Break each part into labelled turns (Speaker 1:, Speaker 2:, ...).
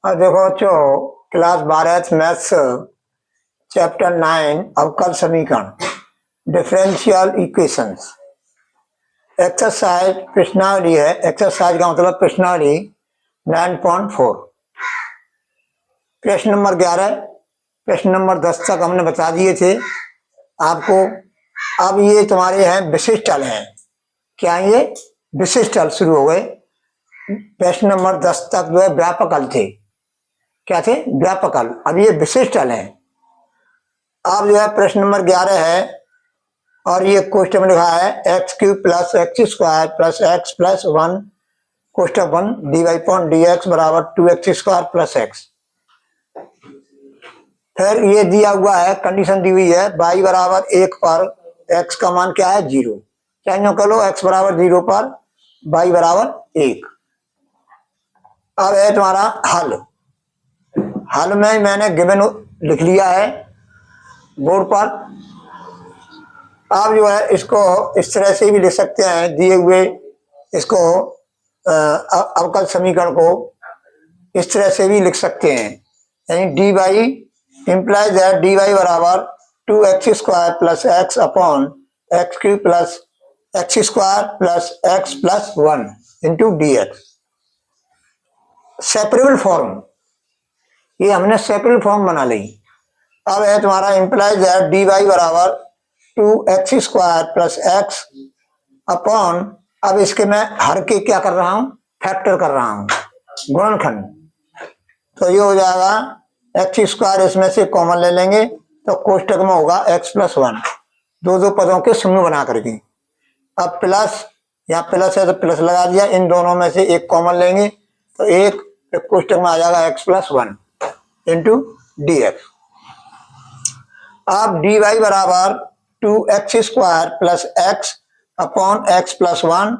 Speaker 1: और देखो बच्चों, क्लास 12 मैथ्स चैप्टर 9 अवकल समीकरण डिफरेंशियल इक्वेशंस एक्सरसाइज प्रश्नावली है। एक्सरसाइज का मतलब प्रश्नावली 9.4। प्रश्न नंबर 11, प्रश्न नंबर 10 तक हमने बता दिए थे आपको। अब ये तुम्हारे हैं विशिष्टल हैं। क्या ये विशिष्टल शुरू हो गए। प्रश्न नंबर 10 तक जो है व्यापकल थे। क्या थे? व्यापकल। अब ये विशिष्टल हैं। अब जो है प्रश्न नंबर 11 है और ये कोष्टक में लिखा है x³ + x² + x + 1 कोष्टक 1 dy/dx बराबर 2x² + x। फिर ये दिया हुआ है, कंडीशन दी हुई है y बराबर 1 पर x का मान क्या है? 0। क्या यूँ कह लो, x बराबर 0 पर y बराबर 1। अब है तुम्हारा हल। हल में मैंने गिवन लिख लिया है बोर्ड पर। आप जो है इसको इस तरह से भी लिख सकते हैं, दिए हुए इसको अवकल समीकरण को इस तरह से भी लिख सकते हैं। यानी dy implies that dy बराबर 2x² + x upon x³ + x² + x + 1 into dx। Separable form, ये हमने सेपरेबल फॉर्म बना ली। अब है तुम्हारा implies that dy बराबर 2x² + x अपॉन, अब इसके मैं हर के क्या कर रहा हूं? फैक्टर कर रहा हूं, गुणनखंड। तो ये हो जाएगा x², इसमें से कॉमन ले लेंगे तो कोष्टक में होगा x + 1, दो पदों के समूह बना करके। अब प्लस, यहाँ प्लस है तो प्लस लगा दिया, इन दोनों में से एक कॉमन लेंगे तो एक कोष्टक में आ जाएगा x + 1 इंटू dx। अब dy बराबर 2x² + x अपॉन x + 1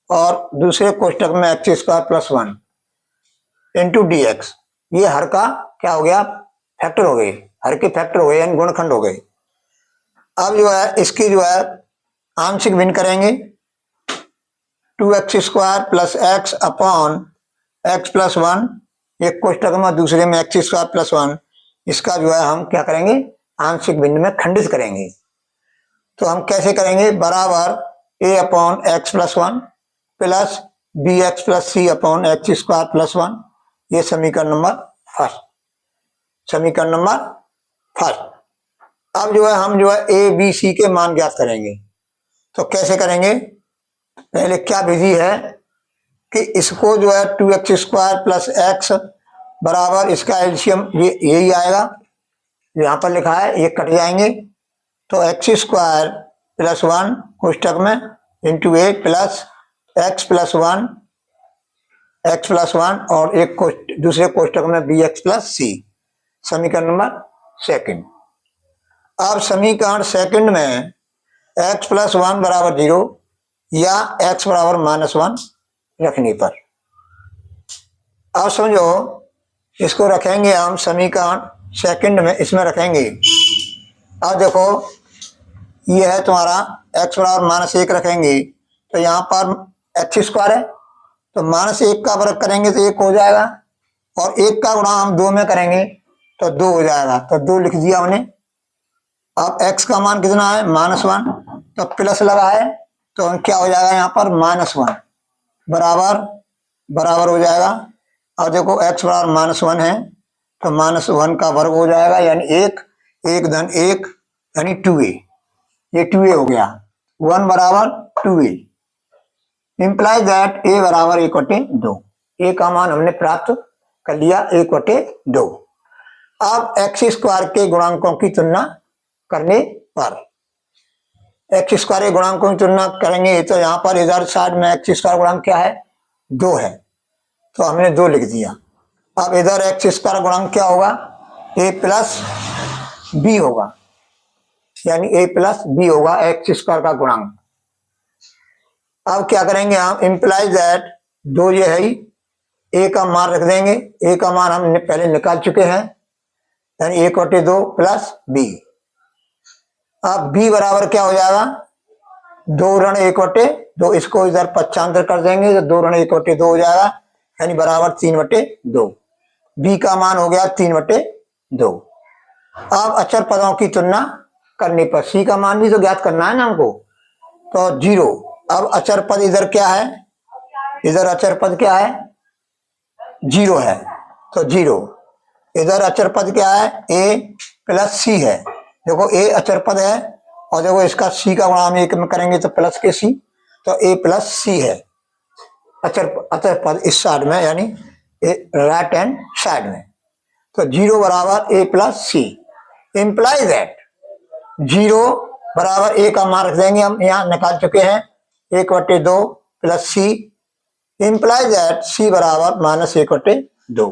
Speaker 1: और दूसरे कोष्टक में x² + 1 इंटू dx। ये हर का क्या हो गया? फैक्टर हो गए, हर के फैक्टर हो गए यानी गुणनखंड हो गए। अब जो है इसकी जो है आंशिक भिन्न करेंगे, 2x² + x अपॉन x + 1, एक कोष्टक में दूसरे में x² + 1, इसका जो है हम क्या करेंगे? आंशिक भिन्न में खंडित करेंगे। तो हम कैसे करेंगे? बराबर a upon x + 1 plus bx + c upon x² + 1। ये समीकरण नंबर फर्स्ट, समीकरण नंबर फर्स्ट। अब जो है हम जो है a b c के मान ज्ञात करेंगे। तो कैसे करेंगे? पहले क्या विधि है कि इसको जो है 2x² + x बराबर इसका एलसीएम यही आएगा, यहाँ पर लिखा है, ये कट जाएंगे तो x² + 1 कोष्टक में इंटू a प्लस x + 1 और एक दूसरे कोष्टक में bx + c। समीकरण नंबर सेकंड। अब समीकरण सेकंड में x + 1 बराबर 0 या x बराबर -1 रखने पर, अब समझो इसको रखेंगे हम समीकरण सेकंड में, इसमें रखेंगे। अब देखो ये है तुम्हारा x बराबर -1 रखेंगे तो यहाँ पर x² है तो -1 का वर्ग करेंगे तो 1 हो जाएगा और 1 का गुणा हम 2 में करेंगे तो 2 हो जाएगा, तो 2 लिख दिया हमने। अब x का मान कितना है? -1, तो प्लस लगा है तो क्या हो जाएगा यहाँ पर? -1 बराबर हो जाएगा। और देखो x बराबर -1 है तो -1 का वर्ग हो जाएगा यानी 1, 1 धन 1 यानी 2a। ये 2a हो गया, 1 बराबर 2a इंप्लाइज दैट a बराबर 1/2। a का मान हमने प्राप्त कर लिया 1/2। अब x² के गुणांकों की तुलना करने पर, x² के गुणांकों की तुलना करेंगे तो यहाँ पर इधर साइड में x² गुणांक क्या है? 2 है तो हमने 2 लिख दिया। अब इधर x² गुणांक क्या होगा? a + b होगा, यानी a + b होगा x² का गुणांक। अब क्या करेंगे हम? इंप्लाइज दैट 2 ये है ही, a का मान रख देंगे, a का मान हम पहले निकाल चुके हैं यानी 1/2 प्लस b। अब b बराबर क्या हो जाएगा? 2 ऋण 1/2, इसको इधर पक्षांतर कर देंगे तो 2 ऋण 1/2 हो जाएगा यानी बराबर 3/2। बी का मान हो गया 3/2। अब अचर पदों की तुलना करने पर सी का मान भी तो ज्ञात करना है ना हमको, तो 0। अब अचर पद इधर क्या है, इधर अचर पद क्या है, 0 है, तो 0। इधर अचर पद क्या है, ए प्लस सी है। देखो ए अचर पद है और देखो इसका सी का गुणा हम एक में करेंगे तो प्लस के सी, तो ए प्लस सी है अचर पद इस साइड में, यानी राइट हैंड साइड में। तो 0 बराबर ए प्लस सी इंप्लाई दैट 0 बराबर ए का मान रख देंगे, हम यहाँ निकाल चुके हैं 1/2 प्लस सी इंप्लाई दैट सी बराबर -1/2।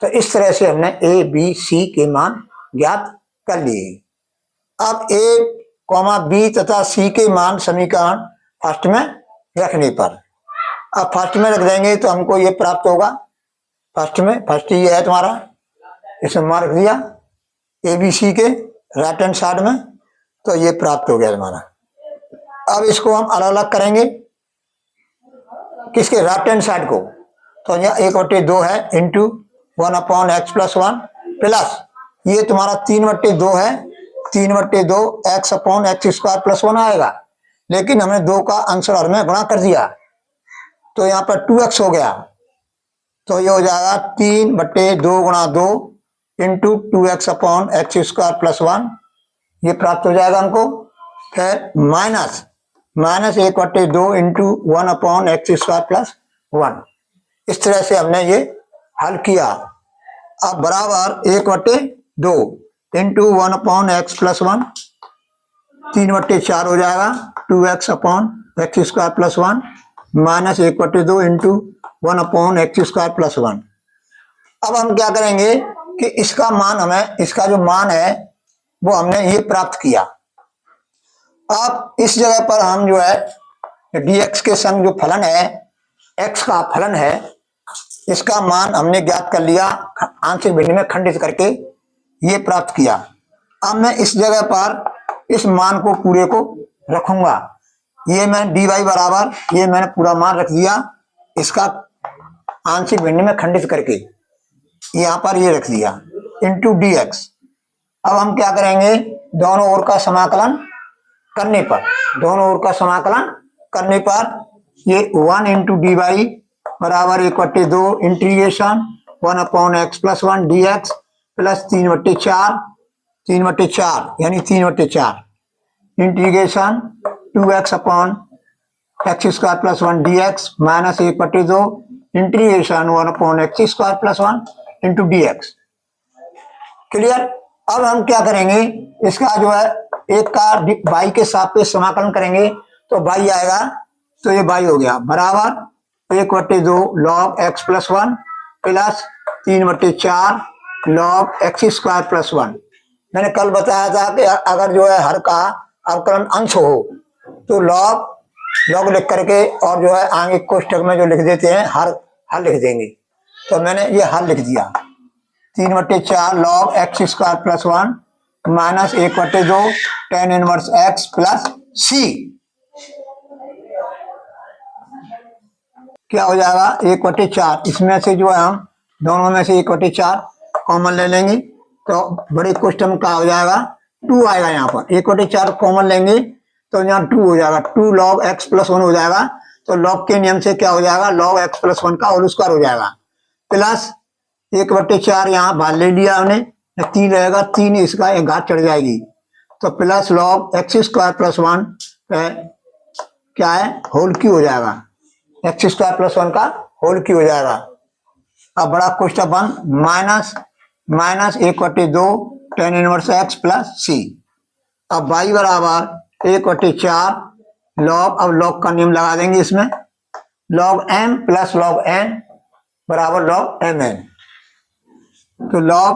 Speaker 1: तो इस तरह से हमने ए बी सी के मान ज्ञात कर लिए। अब ए कॉमा बी तथा सी के मान समीकरण फर्स्ट में रखने पर, अब फर्स्ट में रख देंगे तो हमको ये प्राप्त होगा। फर्स्ट ये है तुम्हारा, इसमें मान रख दिया ए बी सी के राइट हैंड साइड में, तो ये प्राप्त हो गया तुम्हारा। अब इसको हम अलग अलग करेंगे, किसके, राइट हैंड साइड को, तो यहाँ 1/2 है इंटू 1/x+1 प्लस ये तुम्हारा 3/2 है, 3/2 x/x² + 1 आएगा, लेकिन हमने 2 का आंसर में गुणा कर दिया तो यहाँ पर 2x हो गया, तो ये हो जाएगा 3/2 × 2 इंटू 2x/x² + 1, ये प्राप्त हो जाएगा हमको। फिर माइनस 1/2 इंटू 1/x² + 1, इस तरह से हमने ये हल किया। अब बराबर 1/2 इंटू 1/x+1 3/4 हो जाएगा, 2x/x² + 1 माइनस 1/2 इंटू 1/x² + 1। अब हम क्या करेंगे कि इसका मान, हमें इसका जो मान है वो हमने ये प्राप्त किया। अब इस जगह पर हम जो है dx के संग जो फलन है, x का फलन है, इसका मान हमने ज्ञात कर लिया आंशिक भिन्न में खंडित करके, ये प्राप्त किया। अब मैं इस जगह पर इस मान को पूरे को रखूंगा, ये मैं dy बराबर, ये मैंने पूरा मान रख दिया इसका आंशिक भिन्न में खंडित करके, यहाँ पर ये रख दिया इंटू dx। अब हम क्या करेंगे, दोनों ओर का समाकलन करने पर, ये 1 इंटू dy बराबर 1/2 इंटीग्रेशन 1/x+1 dx प्लस 3/4 यानी 3/4 integration 2x/x² + 1 dx minus 1/2 integration 1/x² + 1 into dx। Clear. अब हम क्या करेंगे, इसका जो है एक का y के सापेक्ष समाकलन करेंगे तो y आएगा, तो ये y हो गया बराबर 1/2 log x+1 plus 3/4 log x² + 1। मैंने कल बताया था कि अगर जो है हर का अवकलन अंश हो तो लॉग लिख करके और जो है आगे कोष्टक में जो लिख देते हैं हर लिख देंगे, तो मैंने ये हर लिख दिया 3/4 log x² + 1 minus 1/2 tan inverse x plus c, क्या हो जाएगा 1/4। इसमें से जो है हम दोनों में से 1/4 कॉमन ले लेंगे तो बड़े क्वेश्चन का हो जाएगा 2 आएगा, यहाँ पर 1/4 कॉमन लेंगे तो यहाँ 2 हो जाएगा, 2 log x+1 हो जाएगा, तो log के नियम से क्या हो जाएगा, log x+1 का होल स्क्वायर हो जाएगा प्लस 1/4 यहाँ बाहर ले लिया हमने, 3 रहेगा, 3 इसका एक घात चढ़ जाएगी, तो प्लस log x² + 1 क्या है, होल क्यू हो जाएगा, x² + 1 का होल क्यू हो जाएगा। अब बड़ा question 1 minus 1/2 tan inverse x plus c। अब y बराबर 1/4 log, अब log का नियम लगा देंगे इसमें, log m plus log n बराबर log mn, तो log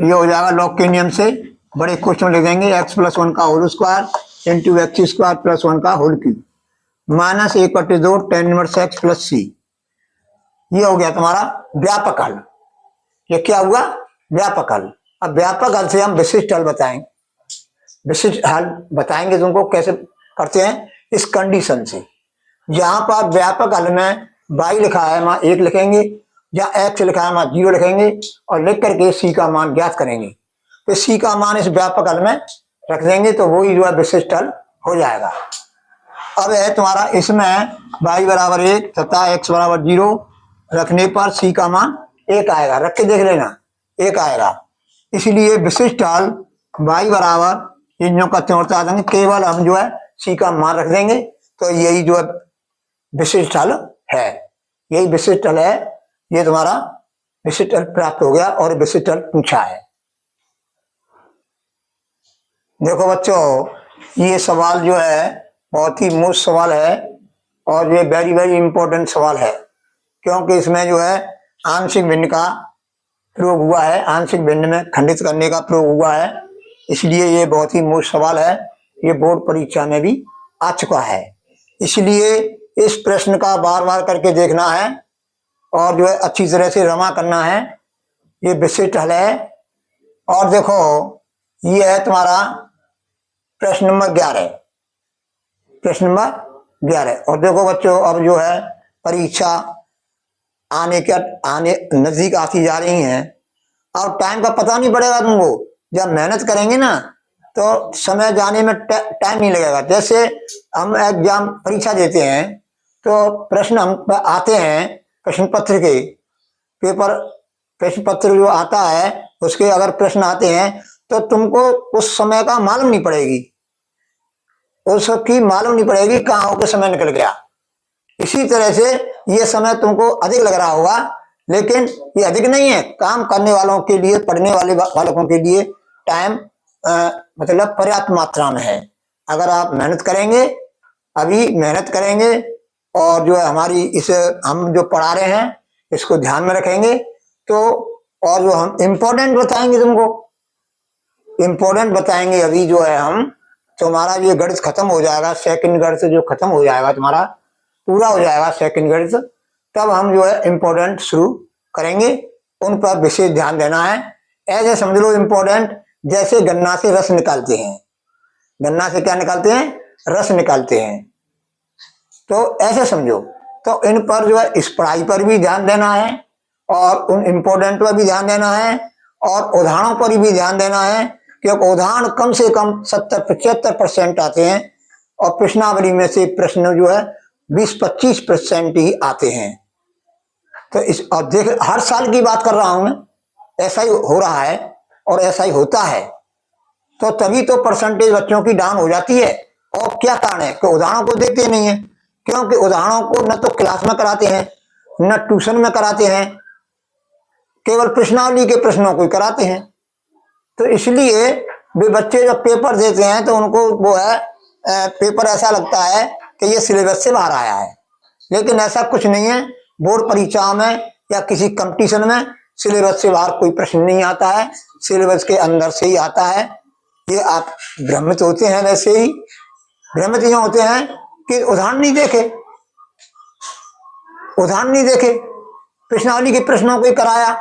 Speaker 1: ये हो जाएगा, log के नियम से बड़े क्वेश्चन लिख देंगे x+1 का होल स्क्वायर इंटू x² + 1 का whole cube minus 1/2 tan inverse x plus c। ये हो गया तुम्हारा व्यापक हल। ये क्या हुआ, व्यापक हल। अब व्यापक हल से हम विशिष्ट हल बताएंगे, विशिष्ट हल बताएंगे तुमको कैसे करते हैं, इस कंडीशन से जहां पर व्यापक हल में y लिखा है वहां 1 लिखेंगे जहाँ एक्स लिखा है वहां 0 लिखेंगे और लिख करके सी का मान ज्ञात करेंगे। तो सी का मान इस व्यापक हल में रख देंगे तो वही जो है विशिष्ट हल हो जाएगा। अब है तुम्हारा इसमें y बराबर 1 तथा x बराबर 0 रखने पर सी का मान 1 आएगा। रख के देख लेना 1 आएगा। इसलिए विशिष्ट हल y बराबर इन का त्यों देंगे, केवल हम जो है सी का मान रख देंगे तो यही जो है विशिष्ट हल है। यही विशिष्ट हल है। ये तुम्हारा विशिष्ट हल प्राप्त हो गया और विशिष्ट हल पूछा है। देखो बच्चों ये सवाल जो है बहुत ही मुश्किल सवाल है और ये वेरी वेरी इंपॉर्टेंट सवाल है, क्योंकि इसमें जो है आंशिक भिन्न का प्रयोग हुआ है, आंशिक भिन्न में खंडित करने का प्रयोग हुआ है। इसलिए ये बहुत ही मुश्किल सवाल है। ये बोर्ड परीक्षा में भी आ चुका है। इसलिए इस प्रश्न का बार बार करके देखना है और जो है अच्छी तरह से रमा करना है। ये विशिष्ट हल है। और देखो ये है तुम्हारा प्रश्न नंबर 11, प्रश्न नंबर 11। और देखो बच्चों अब जो है परीक्षा आने नजदीक आती जा रही हैं। अब टाइम का पता नहीं पड़ेगा तुमको। जब मेहनत करेंगे ना तो समय जाने में टाइम नहीं लगेगा। जैसे हम एग्जाम परीक्षा देते हैं तो प्रश्न हम आते हैं, प्रश्न पत्र के पेपर, प्रश्न पत्र जो आता है उसके अगर प्रश्न आते हैं तो तुमको उस समय का मालूम नहीं पड़ेगी, उसकी मालूम नहीं पड़ेगी कहाँ होकर समय निकल गया। इसी तरह से ये समय तुमको अधिक लग रहा होगा, लेकिन ये अधिक नहीं है। काम करने वालों के लिए, पढ़ने वाले बालकों के लिए टाइम मतलब पर्याप्त मात्रा में है। अगर आप मेहनत करेंगे, अभी मेहनत करेंगे और जो है हमारी इस हम जो पढ़ा रहे हैं इसको ध्यान में रखेंगे तो, और जो हम इम्पोर्टेंट बताएंगे तुमको, इम्पोर्टेंट बताएंगे अभी जो है हम, तुम्हारा ये गणित खत्म हो जाएगा, सेकंड गणित जो खत्म हो जाएगा तुम्हारा पूरा हो जाएगा सेकंड गणित, तब हम जो है इम्पोर्टेंट शुरू करेंगे। उन पर विशेष ध्यान देना है। ऐसे समझ लो इम्पोर्टेंट जैसे गन्ना से रस निकालते हैं, गन्ना से क्या निकालते हैं? रस निकालते हैं। तो ऐसे समझो। तो इन पर जो है इस पढ़ाई पर भी ध्यान देना है और उन इम्पोर्टेंट पर भी ध्यान देना है और उदाहरणों पर भी ध्यान देना है, क्योंकि उदाहरण कम से कम 70-75% आते हैं और प्रश्नावली में से प्रश्न जो है 20-25% ही आते हैं। तो इस और देख हर साल की बात कर रहा हूं मैं, ऐसा ही हो रहा है और ऐसा ही होता है। तो तभी तो परसेंटेज बच्चों की डाउन हो जाती है। और क्या कारण है कि उदाहरणों को देखते नहीं है, क्योंकि उदाहरणों को न तो क्लास में कराते हैं न ट्यूशन में कराते हैं, केवल प्रश्नावली के प्रश्नों को ही कराते हैं। तो इसलिए वे बच्चे जब पेपर देते हैं तो उनको वो है पेपर ऐसा लगता है कि ये सिलेबस से बाहर आया है, लेकिन ऐसा कुछ नहीं है। बोर्ड परीक्षाओं में या किसी कंपटीशन में सिलेबस से बाहर कोई प्रश्न नहीं आता है, सिलेबस के अंदर से ही आता है। ये आप भ्रमित होते हैं, वैसे ही भ्रमित यहाँ होते हैं कि उदाहरण नहीं देखे, उदाहरण नहीं देखे, प्रश्नावली के प्रश्नों को ही कराया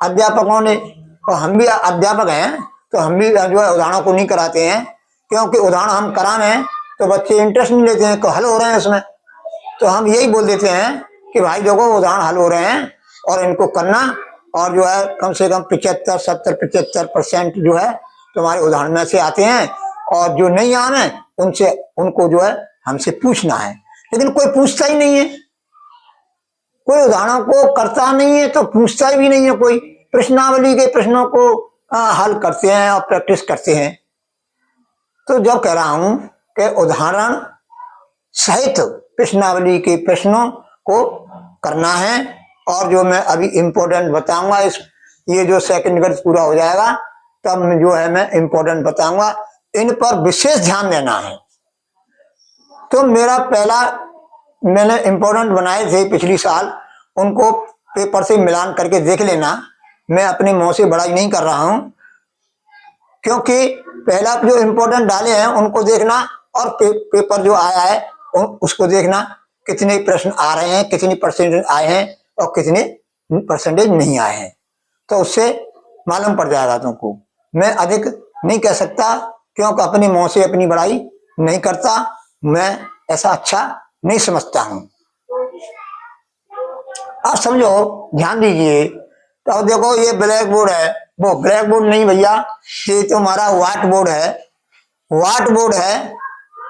Speaker 1: अध्यापकों ने। और हम भी अध्यापक हैं तो हम भी जो है उदाहरणों को नहीं कराते हैं, क्योंकि उदाहरण हम कराने हैं तो बच्चे इंटरेस्ट नहीं लेते हैं कि हल हो रहे हैं उसमें। तो हम यही बोल देते हैं कि भाई देखो उदाहरण हल हो रहे हैं और इनको करना, और जो है कम से कम 75-70-75% जो है तुम्हारे उदाहरण में से आते हैं, और जो नहीं आने उनसे उनको जो है हमसे पूछना है। लेकिन कोई पूछता ही नहीं है, कोई उदाहरणों को करता नहीं है तो पूछता भी नहीं है कोई। प्रश्नावली के प्रश्नों को हल करते हैं और प्रैक्टिस करते हैं। तो जब कह रहा हूं कि उदाहरण सहित प्रश्नावली के प्रश्नों को करना है, और जो मैं अभी इम्पोर्टेंट बताऊंगा, इस ये जो सेकंड गणित पूरा हो जाएगा तब जो है मैं इम्पोर्टेंट बताऊंगा, इन पर विशेष ध्यान देना है। तो मेरा पहला मैंने इम्पोर्टेंट बनाए थे पिछली साल, उनको पेपर से मिलान करके देख लेना। मैं अपने मुंह से बड़ाई नहीं कर रहा हूं, क्योंकि पहला जो इम्पोर्टेंट डाले हैं उनको देखना और पेपर जो आया है उसको देखना, कितने प्रश्न आ रहे हैं, कितनी परसेंटेज आए हैं और कितने परसेंटेज नहीं आए हैं, तो उससे मालूम पड़ जाएगा तुमको। मैं अधिक नहीं कह सकता, क्योंकि अपने मुंह से अपनी बड़ाई नहीं करता, मैं ऐसा अच्छा नहीं समझता हूं। आप समझो, ध्यान दीजिए। तो अब देखो ये ब्लैक बोर्ड है, वो ब्लैक बोर्ड नहीं भैया, ये तो हमारा व्हाइट बोर्ड है, व्हाइट बोर्ड है।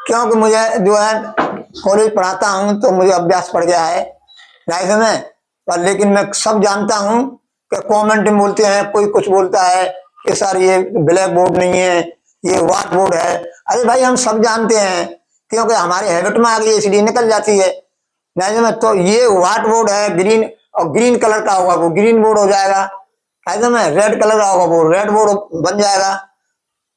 Speaker 1: क्योंकि मुझे जो है कॉलेज पढ़ाता हूँ तो मुझे अभ्यास पड़ गया है, नहीं समझ। पर लेकिन मैं सब जानता हूँ कि कमेंट में बोलते हैं, कोई कुछ बोलता है कि सर ये ब्लैक बोर्ड नहीं है, ये व्हाइट बोर्ड है। अरे भाई हम सब जानते हैं, क्योंकि हमारे हैबिट में आ गई इसलिए निकल जाती है, नहीं समझ। तो ये व्हाइट बोर्ड है, ग्रीन, और ग्रीन कलर का होगा वो ग्रीन बोर्ड हो जाएगा, नहीं समझ। रेड कलर का होगा वो रेड बोर्ड बन जाएगा।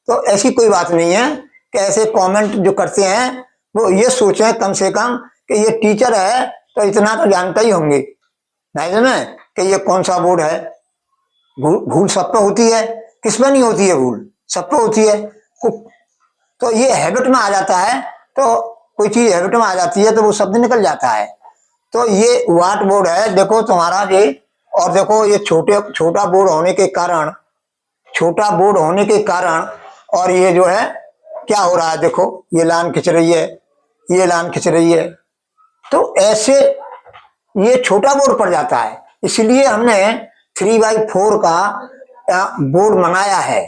Speaker 1: तो ऐसी कोई बात नहीं है कि ऐसे कमेंट जो करते हैं वो ये सोचें कम से कम कि ये टीचर है तो इतना तो जानता ही होंगे, नहीं समझे, कि ये कौन सा बोर्ड है। भूल सब पे होती है, किसमें नहीं होती है भूल, सब पे होती है। तो ये हैबिट में आ जाता है, तो कोई चीज हैबिट में आ जाती है तो वो शब्द निकल जाता है। तो ये व्हाइट बोर्ड है, देखो तुम्हारा ये। और देखो ये छोटा बोर्ड होने के कारण, छोटा बोर्ड होने के कारण, और ये जो है क्या हो रहा है, देखो ये लाइन खिंच रही है, ये लाइन खिंच रही है। तो ऐसे ये छोटा बोर्ड पड़ जाता है, इसलिए हमने 3x4 का बोर्ड मंगाया है,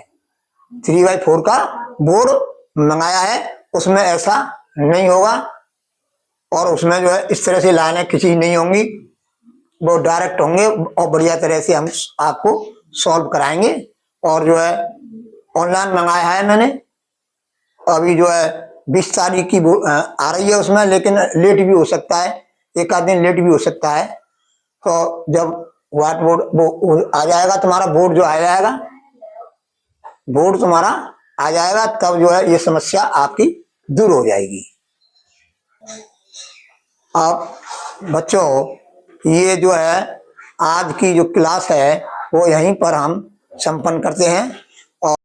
Speaker 1: 3x4 का बोर्ड मंगाया है। उसमें ऐसा नहीं होगा, और उसमें जो है इस तरह से लाइनें खिंची नहीं होंगी, वो डायरेक्ट होंगे, और बढ़िया तरह से हम आपको सॉल्व कराएंगे। और जो है ऑनलाइन मंगाया है मैंने, अभी जो है 20 तारीख की आ रही है उसमें, लेकिन लेट भी हो सकता है, एक आध दिन लेट भी हो सकता है। तो जब व्हाइट बोर्ड वो आ जाएगा, तुम्हारा बोर्ड जो आ जाएगा, बोर्ड तुम्हारा आ जाएगा, तब जो है ये समस्या आपकी दूर हो जाएगी। अब बच्चों, ये जो है आज की जो क्लास है वो यहीं पर हम संपन्न करते हैं।